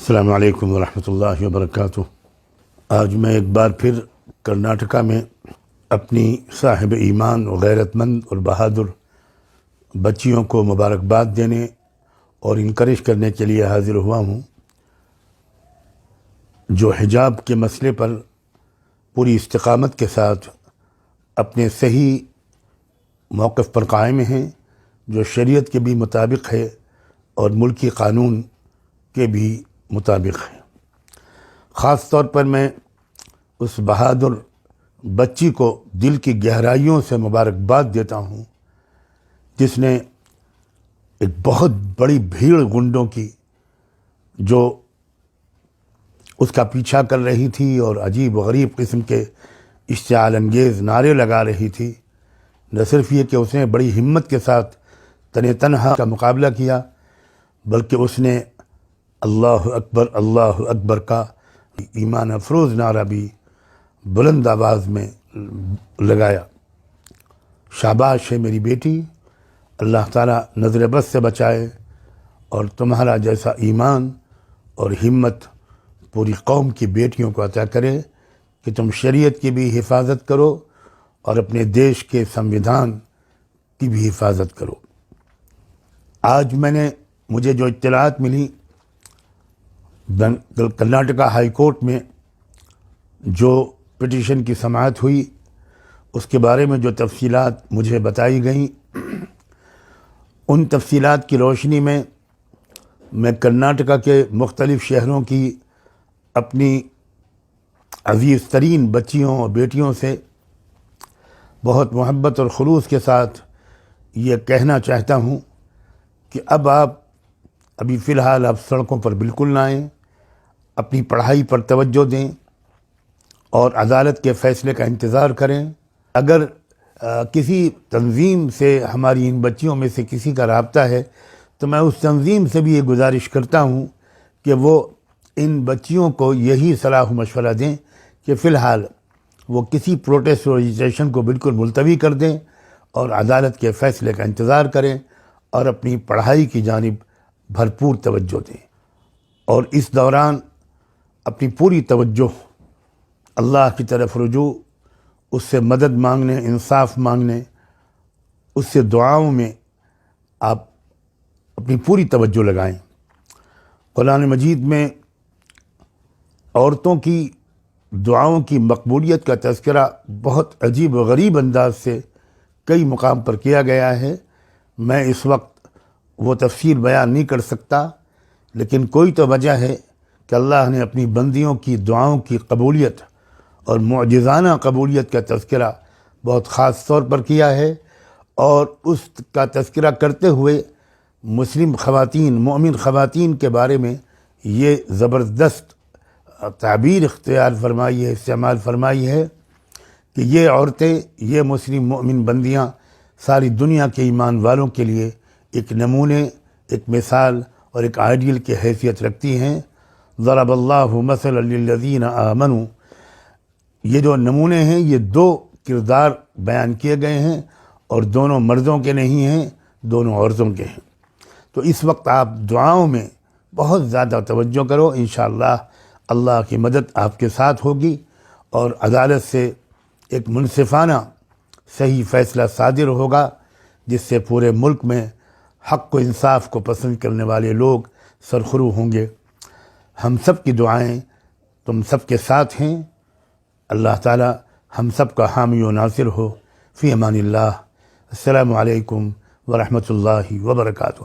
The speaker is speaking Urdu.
السلام علیکم ورحمۃ اللہ وبرکاتہ۔ آج میں ایک بار پھر کرناٹکا میں اپنی صاحب ایمان و غیرت مند اور بہادر بچیوں کو مبارکباد دینے اور انکریج کرنے کے لیے حاضر ہوا ہوں، جو حجاب کے مسئلے پر پوری استقامت کے ساتھ اپنے صحیح موقف پر قائم ہیں، جو شریعت کے بھی مطابق ہے اور ملکی قانون کے بھی مطابق ہے۔ خاص طور پر میں اس بہادر بچی کو دل کی گہرائیوں سے مبارکباد دیتا ہوں، جس نے ایک بہت بڑی بھیڑ گنڈوں کی جو اس کا پیچھا کر رہی تھی اور عجیب و غریب قسم کے اشتعال انگیز نعرے لگا رہی تھی، نہ صرف یہ کہ اس نے بڑی ہمت کے ساتھ تنہا کا مقابلہ کیا، بلکہ اس نے اللہ اکبر کا ایمان افروز نعرہ بھی بلند آواز میں لگایا۔ شاباش ہے میری بیٹی، اللہ تعالیٰ نظر بد سے بچائے اور تمہارا جیسا ایمان اور ہمت پوری قوم کی بیٹیوں کو عطا کرے کہ تم شریعت کی بھی حفاظت کرو اور اپنے دیش کے سنویدھان کی بھی حفاظت کرو۔ آج مجھے جو اطلاعات ملی، کرناٹکا ہائی کورٹ میں جو پٹیشن کی سماعت ہوئی، اس کے بارے میں جو تفصیلات مجھے بتائی گئیں، ان تفصیلات کی روشنی میں کرناٹکا کے مختلف شہروں کی اپنی عزیز ترین بچیوں اور بیٹیوں سے بہت محبت اور خلوص کے ساتھ یہ کہنا چاہتا ہوں کہ ابھی فی الحال آپ سڑکوں پر بالکل نہ آئیں، اپنی پڑھائی پر توجہ دیں اور عدالت کے فیصلے کا انتظار کریں۔ اگر کسی تنظیم سے ہماری ان بچیوں میں سے کسی کا رابطہ ہے تو میں اس تنظیم سے بھی یہ گزارش کرتا ہوں کہ وہ ان بچیوں کو یہی صلاح و مشورہ دیں کہ فی الحال وہ کسی پروٹیسٹ اور رجسٹریشن کو بالکل ملتوی کر دیں اور عدالت کے فیصلے کا انتظار کریں اور اپنی پڑھائی کی جانب بھرپور توجہ دیں، اور اس دوران اپنی پوری توجہ اللہ کی طرف رجوع، اس سے مدد مانگنے، انصاف مانگنے، اس سے دعاؤں میں آپ اپنی پوری توجہ لگائیں۔ قرآن مجید میں عورتوں کی دعاؤں کی مقبولیت کا تذکرہ بہت عجیب و غریب انداز سے کئی مقام پر کیا گیا ہے۔ میں اس وقت وہ تفصیل بیان نہیں کر سکتا، لیکن کوئی تو وجہ ہے کہ اللہ نے اپنی بندیوں کی دعاؤں کی قبولیت اور معجزانہ قبولیت کا تذکرہ بہت خاص طور پر کیا ہے، اور اس کا تذکرہ کرتے ہوئے مسلم خواتین، مومن خواتین کے بارے میں یہ زبردست تعبیر اختیار فرمائی ہے، استعمال فرمائی ہے کہ یہ عورتیں، یہ مسلم مومن بندیاں ساری دنیا کے ایمان والوں کے لیے ایک نمونے، ایک مثال اور ایک آئیڈیل کی حیثیت رکھتی ہیں۔ ضرب اللہ مثلا للذین آمنوا، یہ جو نمونے ہیں، یہ دو کردار بیان کیے گئے ہیں اور دونوں مردوں کے نہیں ہیں، دونوں عورتوں کے ہیں۔ تو اس وقت آپ دعاؤں میں بہت زیادہ توجہ کرو، انشاءاللہ اللہ کی مدد آپ کے ساتھ ہوگی اور عدالت سے ایک منصفانہ صحیح فیصلہ صادر ہوگا، جس سے پورے ملک میں حق و انصاف کو پسند کرنے والے لوگ سرخرو ہوں گے۔ ہم سب کی دعائیں تم سب کے ساتھ ہیں۔ اللہ تعالی ہم سب کا حامی و ناصر ہو۔ فی امان اللہ۔ السلام علیکم ورحمۃ اللہ وبرکاتہ۔